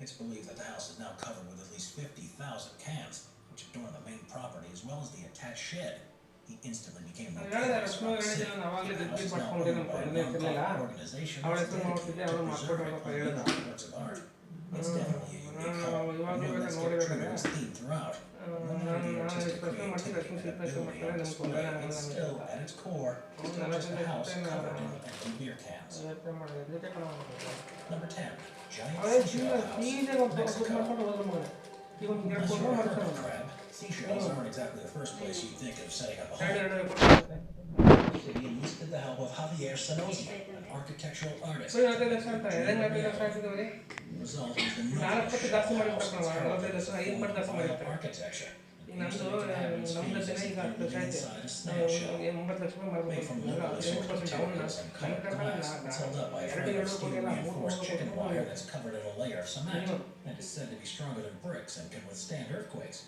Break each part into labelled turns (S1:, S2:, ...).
S1: It's believed that the house is now covered with at least 50,000 cans, which adorn the main property as well as the attached shed. He instantly became notorious around the city. The house is now owned by a non-profit organization that's dedicated to preserving unused works of art. It's definitely a unique home, and one that's kept true to its theme throughout. No matter the artistic creativity of the building on display, it's still, at its core, still just a house covered in empty beer cans. Number 10. Giant seashell house, Mexico. Unless you're a hermit crab, seashells aren't exactly the first place you'd think of setting up a home. The city enlisted the help of Javier Sonoza, an architectural artist. The result is the northern shell house that's carved in this form of wild architecture. Each of the inhabitants feels as if they're living inside a snail shell. Made from locally sourced materials and colored glass, it's held up by a frame of steel-reinforced chicken wire that's covered in a layer of cement, and is said to be stronger than bricks and can withstand earthquakes.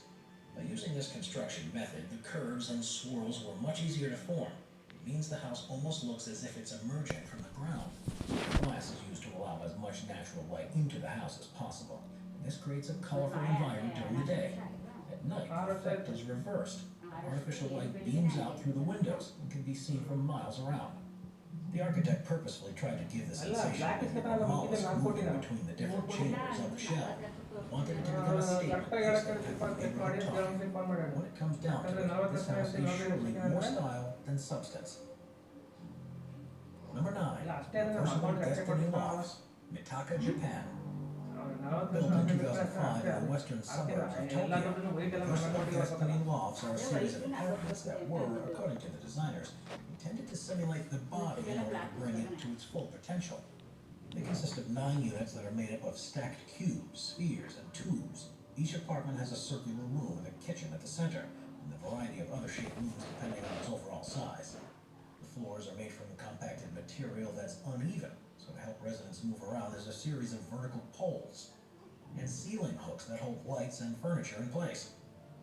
S1: By using this construction method, the curves and swirls were much easier to form. It means the house almost looks as if it's emerging from the ground. Glass is used to allow as much natural light into the house as possible. This creates a colorful environment during the day. At night, the effect is reversed. Artificial light beams out through the windows and can be seen from miles around. The architect purposefully tried to give the sensation of a mollusk moving between the different chambers of the shell. He wanted it to become a statement piece that had the neighborhood talking. When it comes down to it, this house is surely more style than substance. Number 9. Reversible Destiny Lofts, Mitaka, Japan. Built in 2005 in the western suburbs of Tokyo, Reversible Destiny Lofts are a series of apartments that were, according to the designers, intended to simulate the body in order to bring it to its full potential. They consist of 9 units that are made up of stacked cubes, spheres, and tubes. Each apartment has a circular room with a kitchen at the center, and a variety of other shaped rooms depending on its overall size. The floors are made from compacted material that's uneven, so to help residents move around, there's a series of vertical poles and ceiling hooks that hold lights and furniture in place.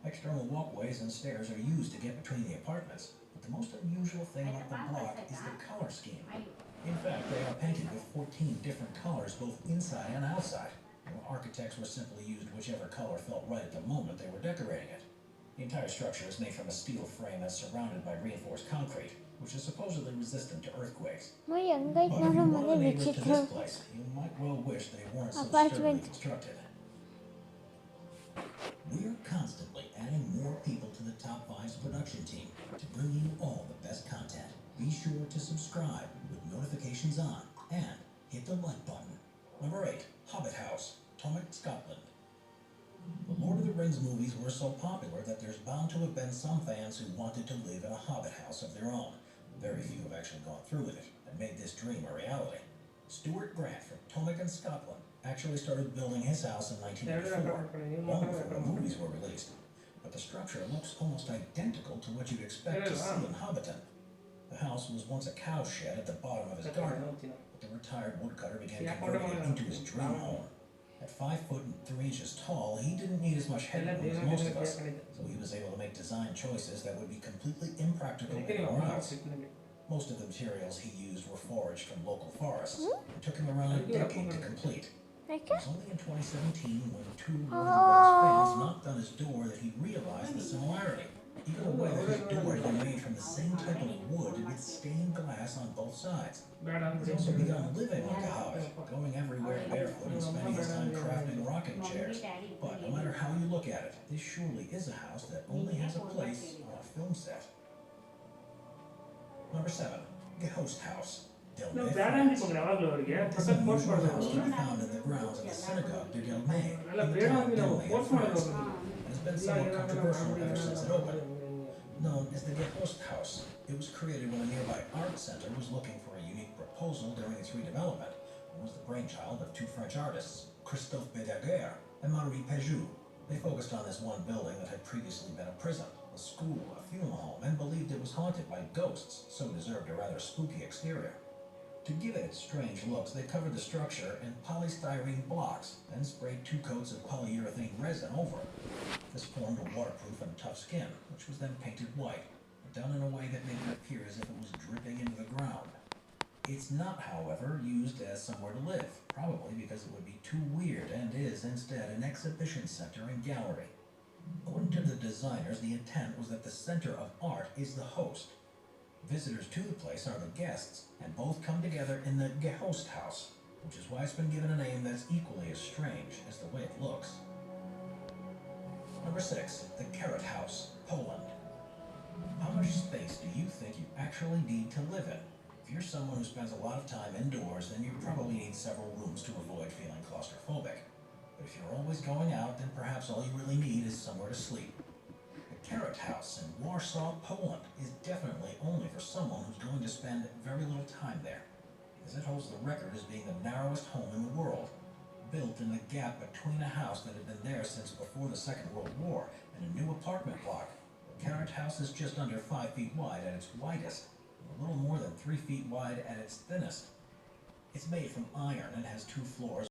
S1: External walkways and stairs are used to get between the apartments, but the most unusual thing about the block is the color scheme. In fact, they are painted with 14 different colors both inside and outside. Architects were simply used whichever color felt right at the moment they were decorating it. The entire structure is made from a steel frame that's surrounded by reinforced concrete, which is supposedly resistant to earthquakes. But if you want a neighbor to this place, you might well wish they weren't so sturdily constructed. We're constantly adding more people to the Top 5's production team to bring you all the best content. Be sure to subscribe with notifications on and hit the like button. Number 8. Hobbit House, Tomik, Scotland. The Lord of the Rings movies were so popular that there's bound to have been some fans who wanted to live in a hobbit house of their own. Very few have actually gone through with it and made this dream a reality. Stuart Grant from Tomik in Scotland actually started building his house in 1984, long before the movies were released. But the structure looks almost identical to what you'd expect to see in Hobbiton. The house was once a cow shed at the bottom of his garden, but the retired woodcutter began converting it into his dream home. At 5 foot and 3 inches tall, he didn't need as much headroom as most of us, so he was able to make design choices that would be completely impractical anywhere else. Most of the materials he used were foraged from local forests. It took him around a decade to complete.
S2: Like
S1: It was only in 2017 when two Rolling Wings fans knocked on his door that he realized the similarity. Even the way that his door had been made from the same type of wood with stained glass on both sides. He's also begun living like a hobbit, going everywhere barefoot and spending his time crafting rocking chairs. But no matter how you look at it, this surely is a house that only has a place on a film set. Number 7. Ghost House.
S3: ನಾವು
S1: Delmay,
S3: ಬೇಡ
S1: France.
S3: ಅಂದ್ಕೊಂಡ್ರೆ ಯಾವಾಗಲೂ ಅವರಿಗೆ
S1: This
S3: ಸಖತ್ force
S1: unusual
S3: ಮಾಡಬೇಕು
S1: house can be found in the grounds of the Synagogue de Delmay
S3: ಎಲ್ಲ
S1: in the
S3: ಬೇಡ
S1: town of
S3: ಅಂದ್ರೆ ನಾವು
S1: Delmay in
S3: ಫೋರ್ಸ್
S1: France.
S3: ಮಾಡಬೇಕು
S1: It has been somewhat controversial ever since it opened. Known as the Ghost House, it was created when a nearby art center was looking for a unique proposal during its redevelopment and was the brainchild of two French artists, Christophe Bédaguerre and Marie Pejou. They focused on this one building that had previously been a prison, a school, a funeral home, and believed it was haunted by ghosts, so deserved a rather spooky exterior. To give it its strange looks, they covered the structure in polystyrene blocks, then sprayed 2 coats of polyurethane resin over it. This formed a waterproof and tough skin, which was then painted white, but done in a way that made it appear as if it was dripping into the ground. It's not, however, used as somewhere to live, probably because it would be too weird, and is instead an exhibition center and gallery. According to the designers, the intent was that the center of art is the host. Visitors to the place are the guests, and both come together in the Ghost House, which is why it's been given a name that's equally as strange as the way it looks. Number 6. The Carrot House, Poland. How much space do you think you actually need to live in? If you're someone who spends a lot of time indoors, then you probably need several rooms to avoid feeling claustrophobic. But if you're always going out, then perhaps all you really need is somewhere to sleep. The Carrot House in Warsaw, Poland is definitely only for someone who's going to spend very little time there, because it holds the record as being the narrowest home in the world. Built in the gap between a house that had been there since before the Second World War and a new apartment block, the Carrot House is just under 5 feet wide at its widest, and a little more than 3 feet wide at its thinnest. It's made from iron and has 2 floors